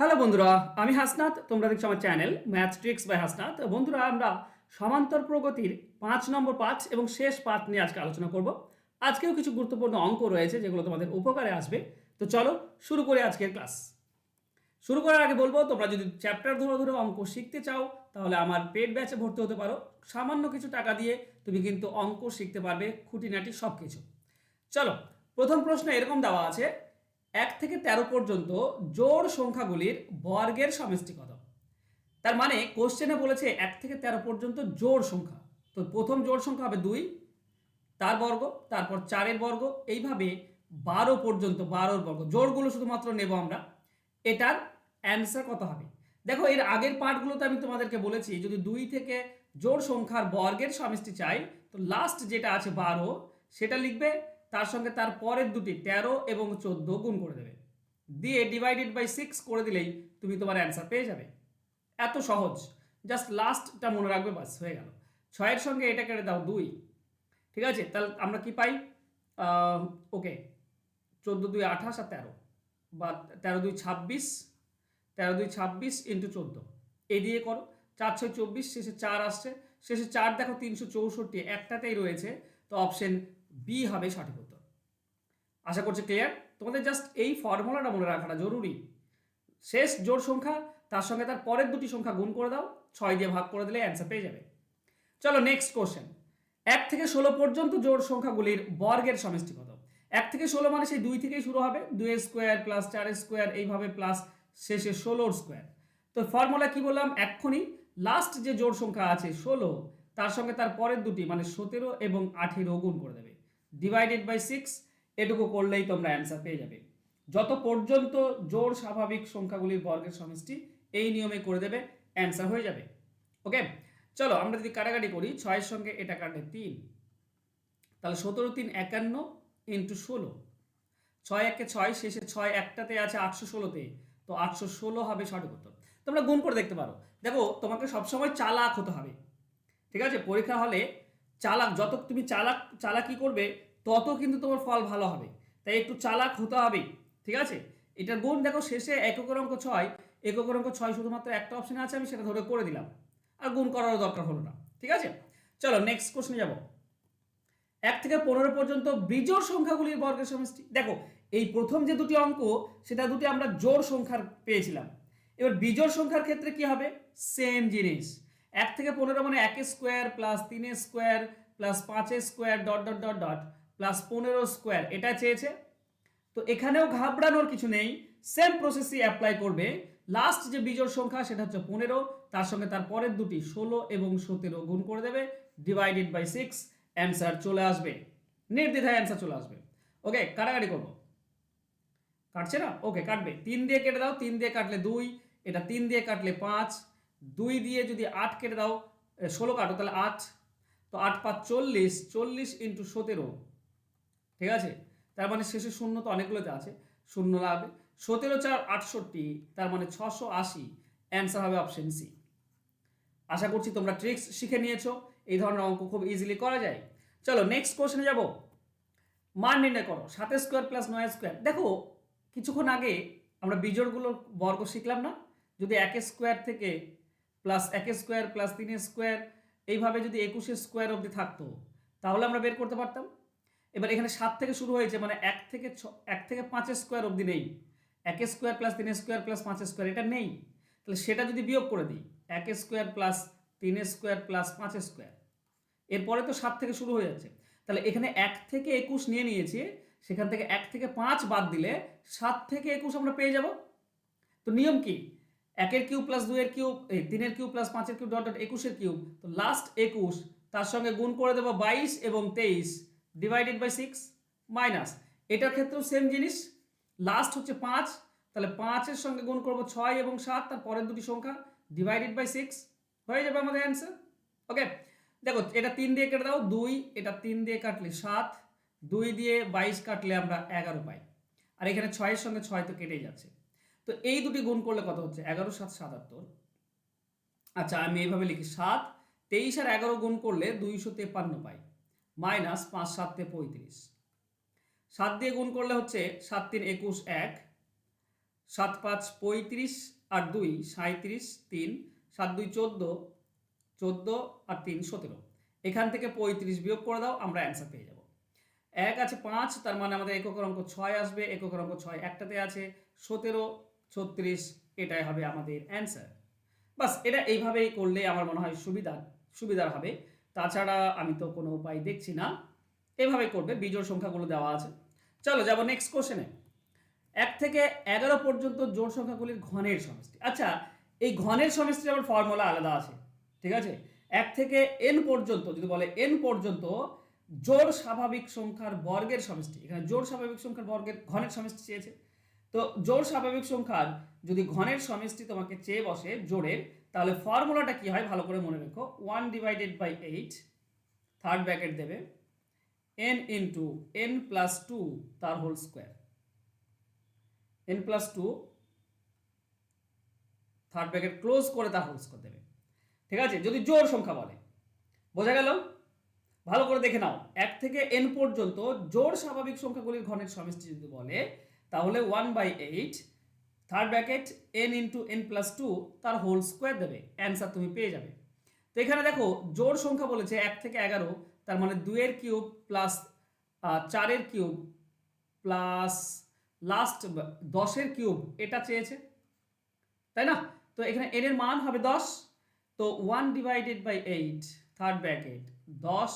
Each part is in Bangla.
হ্যালো বন্ধুরা, আমি হাসনাত। তোমরা দেখছো আমার channel math tricks by Hasnat. বন্ধুরা, আমরা সমান্তর প্রগতির 5 নম্বর পাঠ এবং শেষ পাঠ নিয়ে আজকে আলোচনা করব। আজকেও কিছু গুরুত্বপূর্ণ অঙ্ক রয়েছে যেগুলো তোমাদের উপকারে আসবে। তো চলো শুরু করে আজকের ক্লাস। শুরু করার আগে বলবো, তোমরা যদি চ্যাপ্টার ধরে ধরে অঙ্ক শিখতে চাও তাহলে আমার পেড ব্যাচে ভর্তি হতে পারো। সামান্য কিছু টাকা দিয়ে তুমি কিন্তু অঙ্ক শিখতে পারবে, খুঁটিনাটি সব কিছু। চলো, প্রথম প্রশ্ন এরকম দেওয়া আছে, 1 থেকে 13 পর্যন্ত জোড় সংখ্যাগুলির বর্গের সমষ্টি কত? তার মানে কোশ্চেনে বলেছে 1 থেকে 13 পর্যন্ত জোড় সংখ্যা। তো প্রথম জোড় সংখ্যা হবে 2, তার বর্গ, তারপর 4-এর বর্গ, এইভাবে 12 পর্যন্ত 12-এর বর্গ। জোড়গুলো শুধুমাত্র নেব আমরা। এটার অ্যান্সার কত হবে? দেখো, এর আগের পার্টগুলোতে আমি তোমাদেরকে বলেছি যদি 2 থেকে জোড় সংখ্যার বর্গের সমষ্টি চাই তো লাস্ট যেটা আছে 12 সেটা লিখবে, তার সঙ্গে তার পরের দুটি 13 এবং 14 গুণ করে দেবে, দিয়ে ডিভাইডেড বাই 6 করে দিলেই তুমি তোমার অ্যান্সার পেয়ে যাবে। এত সহজ, জাস্ট লাস্টটা মনে রাখবে, বাস হয়ে গেল। 6-এর সঙ্গে এটা কেটে দাও 2, ঠিক আছে? তাহলে আমরা কি পাই? ওকে, 14-2 28 আর 13, বা 13-2 26, 13-2 26 ইন্টু 14 এই দিয়ে করো। 4-6 24, শেষে 4 আসছে, শেষে 4 দেখো 364 একটাতেই রয়েছে, তো অপশন বি হবে সঠিক উত্তর। আশা করছি ক্লিয়ার। তোমাদের জাস্ট এই ফর্মুলাটা মনে রাখাটা জরুরি। শেষ জোড় সংখ্যা, তার সঙ্গে তার পরের দুটি সংখ্যা গুণ করে দাও, 6 দিয়ে ভাগ করে দিলে অ্যান্সার পেয়ে যাবে। চলো নেক্সট কোশ্চেন। 1 থেকে 16 পর্যন্ত জোড় সংখ্যাগুলির বর্গের সমষ্টি কত? 1 থেকে 16 মানে সেই 2 থেকেই শুরু হবে, 2 স্কোয়ার প্লাস 4 স্কোয়ার, এইভাবে প্লাস শেষে 16 স্কোয়ার। তো ফর্মুলা কি বললাম এক্ষুনি? লাস্ট যে জোড় সংখ্যা আছে 16, তার সঙ্গে তার পরের দুটি মানে 17 এবং 18 গুণ করে দেবে, ডিভাইডেড বাই 6। এটুকু করলেই তোমরা অ্যান্সার পেয়ে যাবে। যত পর্যন্ত জোড় স্বাভাবিক সংখ্যাগুলির বর্গের সমষ্টি এই নিয়মে করে দেবে, অ্যান্সার হয়ে যাবে। ওকে, চলো আমরা যদি কাটাকাটি করি, 6-এর সঙ্গে এটা কাটলে 3, তাহলে 17-3 51 ইন্টু 16, 6-1 6, শেষে 6 একটাতে আছে 816-তে, তো 816 হবে সঠিক উত্তর। তোমরা গুণ করে দেখতে পারো। দেখো, তোমাকে সবসময় চালাক হতে হবে, ঠিক আছে? পরীক্ষা হলে চালাক, যত তুমি চালাকি করবে তত কিন্তু তোমার ফল ভালো হবে। তাই একটু চালাক হতে হবে, ঠিক আছে? এটার গুণ দেখো, শেষে এককের অঙ্ক 6, এককের অঙ্ক 6 শুধুমাত্র একটা অপশন আছে, আমি সেটা ধরে করে দিলাম, আর গুণ করারও দরকার হলো না, ঠিক আছে? চলো নেক্সট কোশ্চেনে যাব। 1 থেকে 15 পর্যন্ত বিজোড় সংখ্যাগুলির বর্গের সমষ্টি। দেখো, এই প্রথম যে দুটি অঙ্ক সেটা দুটি আমরা জোড় সংখ্যার পেয়েছিলাম। এবার বিজোড় সংখ্যার ক্ষেত্রে কি হবে? সেম জিনিস। 1 থেকে 15 মানে 1 square plus 3 square plus 5 square dot dot dot dot plus 15 square, এটা চেয়েছে। তো এখানেও ঘাবড়ানোর কিছু নেই, সেম প্রসেসই অ্যাপ্লাই করবে। লাস্ট যে বিজোড় সংখ্যা সেটা হচ্ছে 15, তার সঙ্গে তার পরের দুটি 16 এবং 17 গুণ করে দেবে, ডিভাইডেড বাই 6, অ্যান্সার চলে আসবে, নির্দ্বিধায় অ্যান্সার চলে আসবে। ওকে, কাটাকাটি করবো, কাটছে না? ওকে, কাটবে। 3 দিয়ে কেটে দাও, 3 দিয়ে কাটলে 2, এটা 3 দিয়ে কাটলে 5, 2 দিয়ে যদি 8 কেটে দাও, 16 কাটো তাহলে 8, তো 8 5 40, 40 ইন্টু 17, ঠিক আছে? তার মানে শেষে শূন্য তো অনেকগুলোতে আছে, শূন্য লাগবে। 17 4 68, তার মানে 680, অ্যান্সার হবে অপশন সি। আশা করছি তোমরা ট্রিক্স শিখে নিয়েছো, এই ধরনের অঙ্ক খুব ইজিলি করা যায়। চলো নেক্সট কোশ্চেনে যাব। মান নির্ণয় করো 7 স্কোয়ার প্লাস 9 স্কোয়ার। দেখো, কিছুক্ষণ আগে আমরা বিজোড়গুলোর বর্গ শিখলাম না? যদি 1 স্কোয়ার থেকে প্লাস 1 স্কোয়ার প্লাস 3 স্কোয়ার, এইভাবে যদি 21 স্কোয়ার অবধি থাকতো তাহলে আমরা বের করতে পারতাম। এবার এখানে 7 থেকে শুরু হয়েছে মানে 1 থেকে 5 স্কোয়ার অবধি নেই। 1 square plus 3 square plus 5 square এটা নেই, তাহলে সেটা যদি বিয়োগ করে দিই, 1 square plus 3 square plus 5 square, এরপরে তো 7 থেকে শুরু হয়ে যাচ্ছে, তাহলে এখানে 1 থেকে 21 নিয়ে নিয়েছি, সেখান থেকে 1 থেকে 5 বাদ দিলে 7 থেকে 21 আমরা পেয়ে যাব। তো নিয়ম কি? 1-এর কিউব প্লাস 2-এর কিউব, 3-এর কিউব প্লাস 5-এর কিউব ডট ডট 21-এর কিউব, তো লাস্ট 21, তার সঙ্গে গুণ করে দেবো 22 এবং 23, ডিভাইডেড বাই 6 মাইনাস, এটার ক্ষেত্রেও সেম জিনিস। লাস্ট হচ্ছে 5, তাহলে 5-এর সঙ্গে গুণ করবো 6 এবং 7, তার পরের দুটি সংখ্যা, ডিভাইডেড বাই 6, হয়ে যাবে আমাদের অ্যান্সার। ওকে, দেখো এটা 3 দিয়ে কেটে দাও 2, এটা 3 দিয়ে কাটলে 7, 2 দিয়ে 22 কাটলে আমরা 11 পাই, আর এখানে 6-এর সঙ্গে 6 তো কেটেই যাচ্ছে। তো এই দুটি গুণ করলে কত হচ্ছে? 11 7 77। আচ্ছা, আমি এইভাবে লিখি, 7 23 আর 11 গুণ করলে 253 পাই, মাইনাস 5 7 35, 7 দিয়ে গুণ করলে হচ্ছে 7 3 21 1, 7 5 35 আর 2 37, 3 7 2 14, 14 আর 3 17। এখান থেকে 35 বিয়োগ করে দাও, আমরা অ্যান্সার পেয়ে যাব। 1 আছে 5, তার মানে আমাদের এককের অঙ্ক 6 আসবে। এককের অঙ্ক 6 একটাতে আছে, 17 36, এটাই হবে আমাদের অ্যান্সার। বাস, এটা এইভাবেই করলে আমার মনে হয় সুবিধার হবে। তাছাড়া আমি তো কোনো উপায় দেখছি না। এভাবেই করবে, বিজোড় সংখ্যাগুলো দেওয়া আছে। চলো যাব নেক্সট কোশ্চেনে। 1 থেকে 11 পর্যন্ত জোড় সংখ্যাগুলির ঘনের সমষ্টি। আচ্ছা, এই ঘনের সমষ্টির আবার ফর্মুলা আলাদা আছে, ঠিক আছে। 1 থেকে n পর্যন্ত যদি বলে n পর্যন্ত জোড় স্বাভাবিক সংখ্যার বর্গের সমষ্টি, এখানে জোড় স্বাভাবিক সংখ্যার বর্গের ঘনের সমষ্টি চেয়েছে। তো জোড় স্বাভাবিক সংখ্যার যদি ঘনের সমষ্টি তোমাকে চেয়ে বসে জোড়ের, তাহলে ফর্মুলাটা কি হয় ভালো করে মনে রেখো। 1/8 থার্ড ব্র্যাকেট দেবে n ইন্টু n প্লাস 2 তার whole square, n plus 2 third bracket close করে তার হোল স্কোয়ার দেবে, ঠিক আছে। যদি জোড় সংখ্যা বলে, বোঝা গেল? ভালো করে দেখে নাও, 1 থেকে n পর্যন্ত জোড় স্বাভাবিক সংখ্যাগুলির ঘনের সমষ্টি যদি বলে, তাহলে 1/8 third bracket n into n plus 2 তার হোল স্কোয়ার দেবে, অ্যান্সার তুমি পেয়ে যাবে। তো এখানে দেখো জোড় সংখ্যা বলেছে 1 থেকে 11, তার মানে 2 এর কিউব প্লাস 4 এর কিউব প্লাস লাস্ট 10 এর কিউব, এটা চেয়েছে, তাই না? তো এখানে n এর মান হবে 10। তো 1/8 থার্ড ব্র্যাকেট 10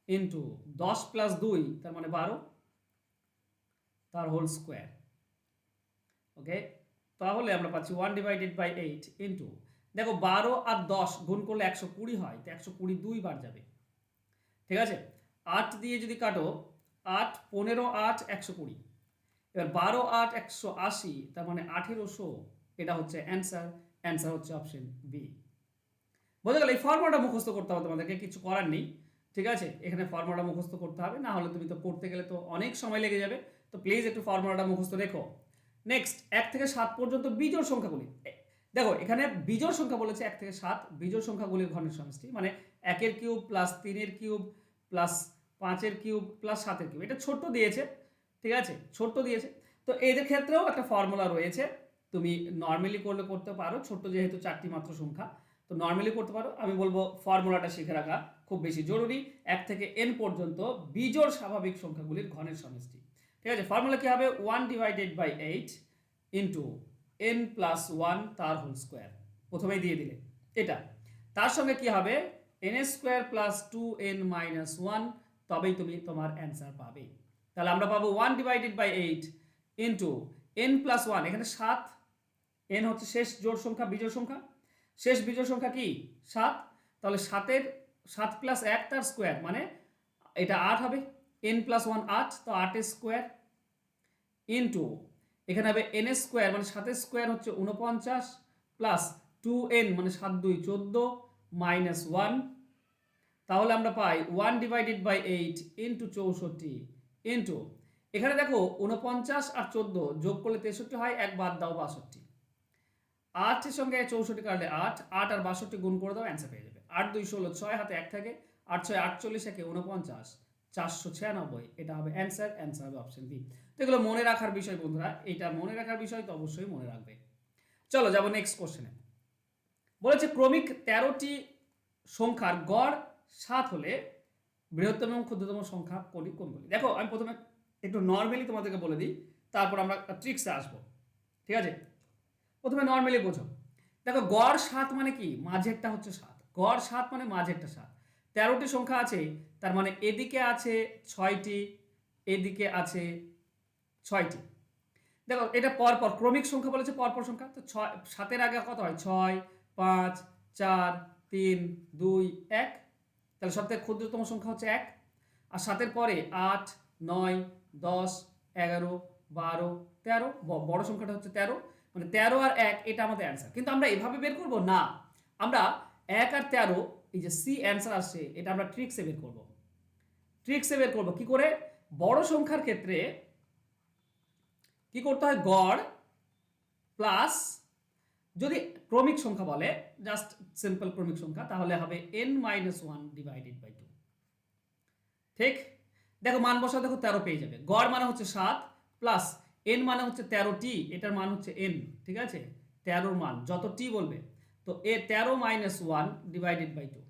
ইন্টু 10 প্লাস 2 তার মানে 12 তার হোল স্কোয়ার। ওকে, তাহলে আমরা পাচ্ছি 1/8 ইন্টু, দেখো 12 আর 10 গুণ করলে 120 হয়, তো 120 2 বার যাবে, ঠিক আছে। 8 দিয়ে যদি কাটো, 8 15 8 120, এবার 12 8 180, তার মানে 1800, এটা হচ্ছে অ্যান্সার। অ্যান্সার হচ্ছে অপশন বি। বোঝা গেল? এই ফর্মুলাটা মুখস্থ করতে হবে তোমাদেরকে, কিছু করার নেই, ঠিক আছে। এখানে ফর্মুলাটা মুখস্থ করতে হবে, না হলে তুমি তো করতে গেলে তো অনেক সময় লেগে যাবে। তো প্লিজ একটু ফর্মুলাটা মুখস্থ রেখো। নেক্সট, 1 থেকে 7 পর্যন্ত বিজোড় সংখ্যাগুলি। দেখো এখানে বিজোড় সংখ্যা বলেছে 1 থেকে 7, বিজোড় সংখ্যাগুলির ঘনের সমষ্টি, মানে 1 এর কিউব প্লাস 3 এর কিউব প্লাস 5 এর কিউব প্লাস 7 এর কিউব, এটা ছোট্ট দিয়েছে, ঠিক আছে, ছোট্ট দিয়েছে। তো এদের ক্ষেত্রেও একটা ফর্মুলা রয়েছে, তুমি নর্মালি করলে করতে পারো, ছোট্ট যেহেতু 4টি মাত্র সংখ্যা, তো নর্মালি করতে পারো। আমি বলবো ফর্মুলাটা শিখে রাখা খুব বেশি জরুরি। 1 থেকে n পর্যন্ত বিজোড় স্বাভাবিক সংখ্যাগুলির ঘনের সমষ্টি, ঠিক আছে। ফর্মুলা কি হবে? 1/8 ইন্টু n প্লাস 1 তার হোল স্কোয়ার, প্রথমেই দিয়ে দিলে এটা। তার সঙ্গে কি হবে? n square plus 2n minus 1, তবেই তুমি তোমার অ্যান্সার পাবে। তাহলে আমরা পাবো 1/8 ইন্টু n প্লাস 1, এখানে 7, n হচ্ছে শেষ জোড় সংখ্যা, বিজোড় সংখ্যা, শেষ বিজোড় সংখ্যা কি 7, তাহলে 7 প্লাস 1 তার স্কোয়ার, মানে এটা 8 হবে, n প্লাস 1 8, তো 8 এর স্কোয়ার ইন্টু এখানে হবে n স্কোয়ার, মানে 7 এর স্কোয়ার হচ্ছে 49 প্লাস 2n মানে 7 2 14 মাইনাস 1, তাহলে আমরা পাই 1/8 ইন্টু 64 ইন্টু, এখানে দেখো 49 আর 14 যোগ করলে 63 হয়, এক বাদ দাও 62, 8 এর সঙ্গে 64 কাটলে 8 8 আর 62 গুণ করে দাও, অ্যান্সার পেয়ে যাবে। 8 2 16, 6 হাতে 1 থাকে, 8 6 48, 1 49, 496, এটা হবে অ্যান্সার। অ্যান্সার হবে অপশন বি। তো এগুলো মনে রাখার বিষয় বন্ধুরা, এটা মনে রাখার বিষয়, তো অবশ্যই মনে রাখবে। চলো যাব নেক্সট কোশ্চেনে। বলেছে ক্রমিক 13টি সংখ্যার গড় 7 হলে বৃহত্তম এবং ক্ষুদ্রতম সংখ্যা কোনগুলি? দেখো আমি প্রথমে একটু নর্মালি তোমাদেরকে বলে দিই, তারপর আমরা ট্রিক্সে আসবো, ঠিক আছে। প্রথমে নর্মালি বোঝো। দেখো গড় 7 মানে কি? মাঝেরটা হচ্ছে 7, গড় 7 মানে মাঝেরটা 7। 13টি সংখ্যা আছে, তার মানে এদিকে আছে 6টি, এদিকে আছে 6টি। দেখো এটা পরপর ক্রমিক সংখ্যা বলেছে, পরপর সংখ্যা, তো 7-এর আগে কত হয়? 6 5 4 3 2 1, তাহলে সবথেকে ক্ষুদ্রতম সংখ্যা হচ্ছে 1। আর 7-এর পরে 8 9 10 11 12 13, বড় সংখ্যাটা হচ্ছে 13, মানে 13 আর 1, এটা আমাদের অ্যান্সার। কিন্তু আমরা এভাবে বের করব না, আমরা 1 আর 13, এই যে সি অ্যান্সার আসছে, এটা আমরা ট্রিক্সে বের করব। ট্রিক্সে বের করব কি করে? বড় সংখ্যার ক্ষেত্রে কি করতে হয়? গড় প্লাস, যদি ক্রমিক সংখ্যা বলে, জাস্ট সিম্পল ক্রমিক সংখ্যা, তাহলে হবে n-1/2, ঠিক। দেখো মান বসা, দেখো 13 পেয়ে যাবে। গড় মানে হচ্ছে 7 প্লাস এন মানে হচ্ছে 13টি, এটার মান হচ্ছে এন, ঠিক আছে, 13র মান যত টি বলবে, তো 13 মাইনাস 1 ডিভাইডেড বাই 2।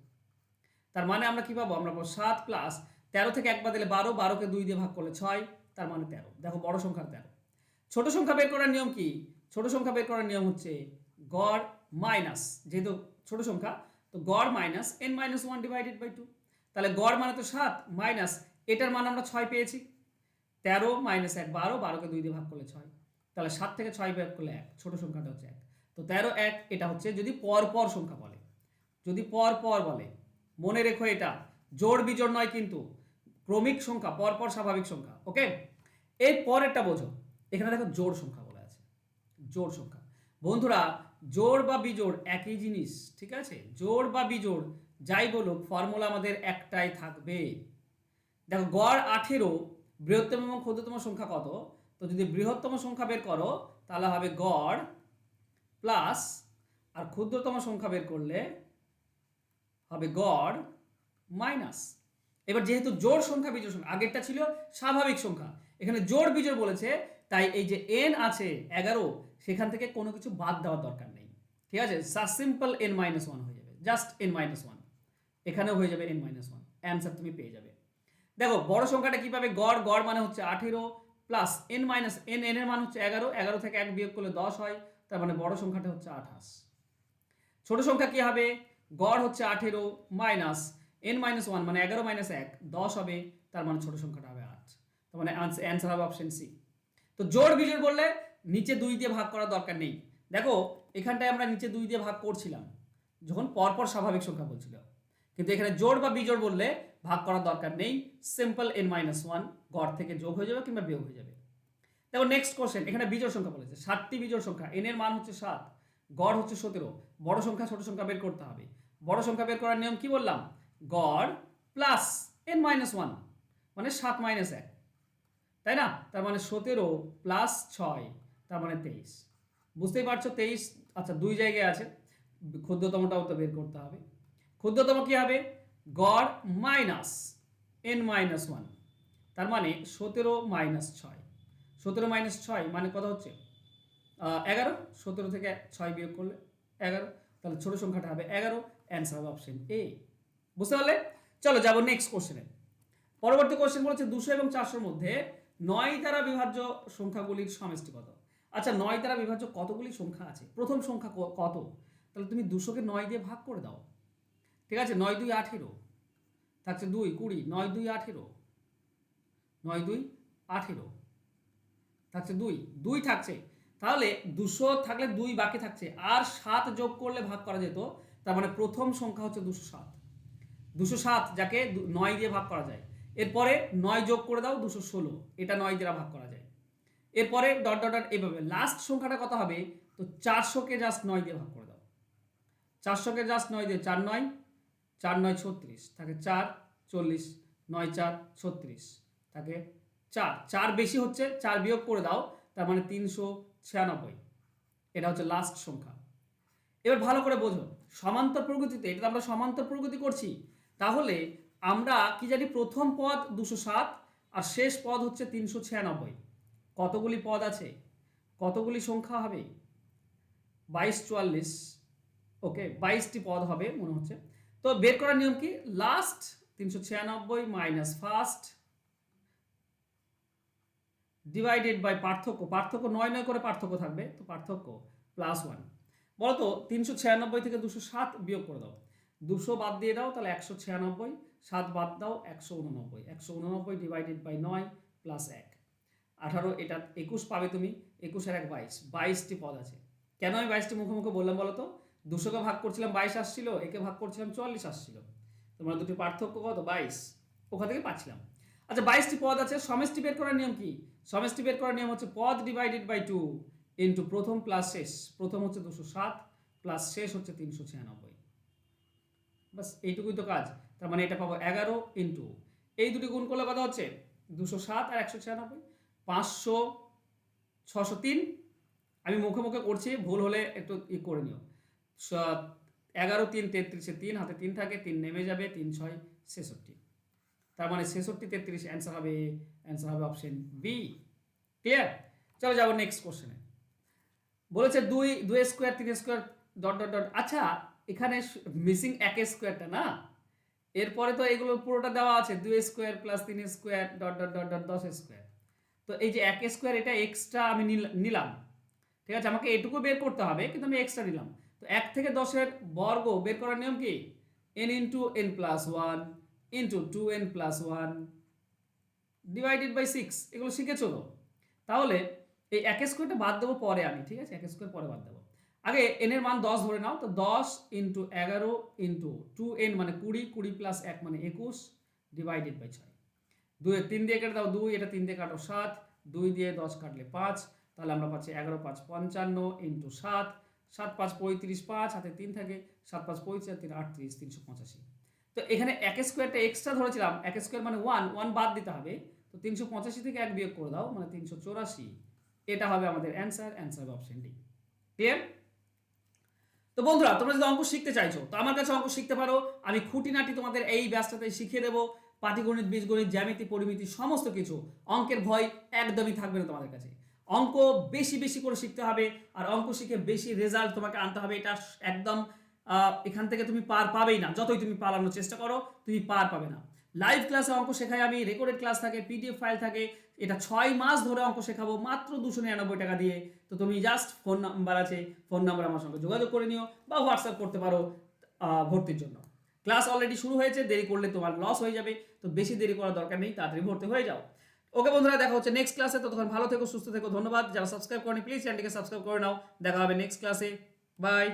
তার মানে আমরা কি পাবো, আমরা পাবো 7 প্লাস 13 থেকে 1 বাদ দিলে 12, 12কে 2 দিয়ে ভাগ করলে 6, তার মানে 13। দেখো বড় সংখ্যার 13। ছোট সংখ্যা বের করার নিয়ম কি? ছোট সংখ্যা বের করার নিয়ম হচ্ছে গড় মাইনাস, যেহেতু ছোট সংখ্যা তো গড় minus n minus 1 divided by 2। তাহলে গড় মানে তো 7 মাইনাস এটার মান আমরা 6 পেয়েছি, 13 মাইনাস 1 12, 12কে 2 দিয়ে ভাগ করলে 6, তাহলে 7 থেকে 6 বিয়োগ করলে 1, ছোট সংখ্যাটা হচ্ছে 1। তো 13 1, এটা হচ্ছে যদি পর পর সংখ্যা বলে, যদি পর পর বলে, মনে রেখো এটা জোড় বিজোড় নয় কিন্তু, ক্রমিক সংখ্যা, পরপর স্বাভাবিক সংখ্যা। ওকে, এর পরেরটা বোঝো, এখানে দেখো জোড় সংখ্যা বলা আছে, জোড় সংখ্যা। বন্ধুরা জোড় বা বিজোড় একই জিনিস, ঠিক আছে, জোড় বা বিজোড় যাই বলুক ফর্মুলা আমাদের একটাই থাকবে। দেখো গড় 18, বৃহত্তম এবং ক্ষুদ্রতম সংখ্যা কত? তো যদি বৃহত্তম সংখ্যা বের করো তাহলে হবে গড় প্লাস, আর ক্ষুদ্রতম সংখ্যা বের করলে হবে গড় মাইনাস। এবার যেহেতু জোড় সংখ্যা বিজোড় সংখ্যা, আগেরটা ছিল স্বাভাবিক সংখ্যা, এখানে জোড় বিজোড় বলেছে, তাই এই যে এন আছে 11, সেখান থেকে কোনো কিছু বাদ দেওয়ার দরকার নেই, ঠিক আছে, সিম্পল এন মাইনাস 1 হয়ে যাবে, জাস্ট এন মাইনাস 1, এখানেও হয়ে যাবে এন মাইনাস 1, অ্যান্সার তুমি পেয়ে যাবে। দেখো বড় সংখ্যাটা কিভাবে, গড়, গড় মানে হচ্ছে 18 plus N minus N, N এর মান হচ্ছে 11, 11 থেকে 1 বিয়োগ করলে 10 হয়, তার মানে বড় সংখ্যাটা হচ্ছে 28। ছোট সংখ্যা কি হবে, গড় হচ্ছে 18 মাইনাস এন মাইনাস 1 মানে 11 মাইনাস 1 10 হবে, তার মানে ছোট সংখ্যাটা হবে 8, তার মানে অ্যান্সার হবে অপশন সি। তো জোড় বিজোড় বললে নিচে 2 দিয়ে ভাগ করার দরকার নেই। দেখো এখানটায় আমরা নিচে 2 দিয়ে ভাগ করছিলাম যখন পরপর স্বাভাবিক সংখ্যা বলছিল, কিন্তু এখানে জোড় বা বিজোড় বললে ভাগ করার দরকার নেই, সিম্পল এন মাইনাস 1 গড় থেকে যোগ হয়ে যাবে কিংবা বিয়োগ হয়ে যাবে। দেখো নেক্সট কোশ্চেন, এখানে বিজোড় সংখ্যা বলেছে, 7টি বিজোড় সংখ্যা, এন এর মান হচ্ছে 7, গড় হচ্ছে 17, বড় সংখ্যা ছোট সংখ্যা বের করতে হবে। বড় সংখ্যা বের করার নিয়ম কি বললাম, গড় প্লাস এন মাইনাস 1 মানে 7 মাইনাস 1, তাই না, তার মানে 17 প্লাস 6, তার মানে 23। বুঝতেই পারছো 23, আচ্ছা 2 জায়গায় আছে, ক্ষুদ্রতমটাও তো বের করতে হবে। ক্ষুদ্রতম কি হবে, গড় মাইনাস এন মাইনাস 1, তার মানে 17 মাইনাস 6, 17 মাইনাস 6 মানে কত হচ্ছে 11, 17 থেকে 6 বিয়োগ করলে 11, তাহলে ছোট সংখ্যাটা হবে 11, অ্যান্সার হবে অপশন এ। বুঝতে পারলে? চলো যাবো নেক্সট কোশ্চেনে। পরবর্তী কোশ্চেন বলেছে 200 এবং 400 মধ্যে 9 দ্বারা বিভাজ্য সংখ্যাগুলির সমষ্টি কত? আচ্ছা 9 দ্বারা বিভাজ্য কতগুলি সংখ্যা আছে, প্রথম সংখ্যা কত, তাহলে তুমি 200কে 9 দিয়ে ভাগ করে দাও, ঠিক আছে, 9 2 18 থাকছে 2 20, 9 2 18, 9 2 18 থাকছে 2 2 থাকছে, তাহলে 200 থাকলে 2 বাকি থাকছে, আর 7 যোগ করলে ভাগ করা যেত, তার মানে প্রথম সংখ্যা হচ্ছে 207, 207 যাকে 9 দিয়ে ভাগ করা যায়। এরপরে 9 যোগ করে দাও 216, এটা 9 দিয়ে ভাগ করা যায়। এরপরে ডট ডট ডট এইভাবে লাস্ট সংখ্যাটা কত হবে, তো 400কে জাস্ট 9 দিয়ে ভাগ করে দাও, 400কে জাস্ট 9 দিয়ে, 4 9 4 9 36 থাকে 4 40, 9 4 36 থাকে 4, 4 বেশি হচ্ছে 4 বিয়োগ করে দাও, তার মানে 396, এটা হচ্ছে লাস্ট সংখ্যা। এবার ভালো করে বোঝো, সমান্তর প্রগতিতে, এটা আমরা সমান্তর প্রগতি করছি, তাহলে আমরা কি জানি প্রথম পদ 207 আর শেষ পদ হচ্ছে 396, কতগুলি পদ আছে, কতগুলি সংখ্যা হবে, 22 44, ওকে 22টি পদ হবে মনে হচ্ছে। তো বের করার নিয়ম কি, last 396 minus first divided by পার্থক্য, পার্থক্য 9 9 করে পার্থক্য থাকবে, তো পার্থক্য প্লাস 1। বলতো 396 থেকে 207 বিয়োগ করে দাও, 200 বাদ দিয়ে দাও তাহলে 196, 7 বাদ দাও 189, 189 ডিভাইডেড বাই 9 প্লাস 1 18, এটা 21 পাবে তুমি, 21 আর 1 22, 22টি পদ আছে। কেন আমি 22টি মুখে মুখে বললাম বলো তো, 200কে ভাগ করছিলাম 22 আসছিল, একে ভাগ করছিলাম 44 আসছিল, তোমরা দুটি পার্থক্য কত 22, ওখান থেকে পাচ্ছিলাম। আচ্ছা 22টি পদ আছে, সমষ্টি বের করার নিয়ম কি, সমষ্টি বের করার নিয়ম হচ্ছে পদ ডিভাইডেড বাই 2 ইন্টু প্রথম প্লাস শেষ, প্রথম হচ্ছে 207 প্লাস শেষ হচ্ছে 396, বাস এইটুকুই তো কাজ। তার মানে এটা পাবো 11 ইন্টু এই দুটি গুণ করলে কত হচ্ছে 207 আর 196, 500 603, আমি মুখে মুখে করছি, ভুল হলে একটু করে নিও। 11 3 33, 3 হাতে 3 থাকে, 3 নেমে যাবে, 3 6 66, তার মানে 66 33 অ্যান্সার হবে অপশন বি। ক্লিয়ার? চলো যাবো নেক্সট কোশ্চেনে। বলেছে 2 square 3 square dot dot dot. আচ্ছা, এখানে মিসিং 1 স্কোয়ারটা না, এরপরে তো এগুলো পুরোটা দেওয়া আছে 2 square plus 3 square dot dot dot dot 10 square. তো এই যে 1 স্কোয়ার এটা এক্সট্রা আমি নিলাম, ঠিক আছে, আমাকে এটুকু বের করতে হবে কিন্তু আমি এক্সট্রা নিলাম। তো 1 থেকে 10-এর বর্গ বের করার নিয়ম কি? n into n plus one into 2n plus one divided by 6। এগুলো শিখেছো তো? তাহলে এই 1 স্কোয়ারটা বাদ দেবো পরে আমি, ঠিক আছে, 1 স্কোয়ার পরে বাদ দেবো। আগে n এর মান 10 ধরে নাও, তো 10 ইন্টু 11 ইন্টু 2n মানে 20, 20 প্লাস 1 মানে 21 ডিভাইডেড বাই 6। 2 3 দিয়ে কেটে দাও 2, এটা 3 দিয়ে কাটো 7, 2 দিয়ে 10 কাটলে 5, তাহলে আমরা পাচ্ছি 11 5 55 ইন্টু 7, 7 5 35, 5 হাতে 3 থাকে, 7 5 35 3 38, 385। তো এখানে 1 স্কোয়ারটা এক্সট্রা ধরেছিলাম, 1 স্কোয়ার মানে 1 বাদ দিতে হবে, তো 385 থেকে 1 বিয়োগ করে দাও মানে 384। এটা হবে আমাদের অ্যান্সার হবে অপশন ডি। ক্লিয়ার? তো বন্ধুরা, তোমরা যদি অঙ্ক শিখতে চাইছো তো আমার কাছে অঙ্ক শিখতে পারো। আমি খুঁটিনাটি তোমাদের এই ব্যাচটাতে শিখিয়ে দেবো। পাটিগণিত, বীজগণিত, জ্যামিতি, পরিমিতি সমস্ত কিছু। অঙ্কের ভয় একদমই থাকবে না তোমাদের কাছে। অঙ্ক বেশি বেশি করে শিখতে হবে, আর অঙ্ক শিখে বেশি রেজাল্ট তোমাকে আনতে হবে। এটা একদম এখান থেকে তুমি পার পাবেই না, যতই তুমি পালানোর চেষ্টা করো তুমি পার পাবে না। লাইভ ক্লাসে অঙ্ক শেখাই আমি, রেকর্ডেড ক্লাস থাকে, পিডিএফ ফাইল থাকে। এটা 6 মাস ধরে অঙ্ক শেখাবো মাত্র 299 টাকা দিয়ে। তো তুমি জাস্ট ফোন নাম্বার আছে, ফোন নাম্বার আমার সঙ্গে যোগাযোগ করে নিও বা হোয়াটসঅ্যাপ করতে পারো ভর্তির জন্য। ক্লাস অলরেডি শুরু হয়েছে, দেরি করলে তোমার লস হয়ে যাবে, তো বেশি দেরি করার দরকার নেই, তাড়াতাড়ি ভর্তি হয়ে যাও। ওকে বন্ধুরা, দেখা হচ্ছে নেক্সট ক্লাসে। ততক্ষণ ভালো থেকো, সুস্থ থেকো। ধন্যবাদ। যারা সাবস্ক্রাইব করেনি প্লিজ চ্যানেলটিকে সাবস্ক্রাইব করে নাও। দেখা হবে নেক্সট ক্লাসে। বাই।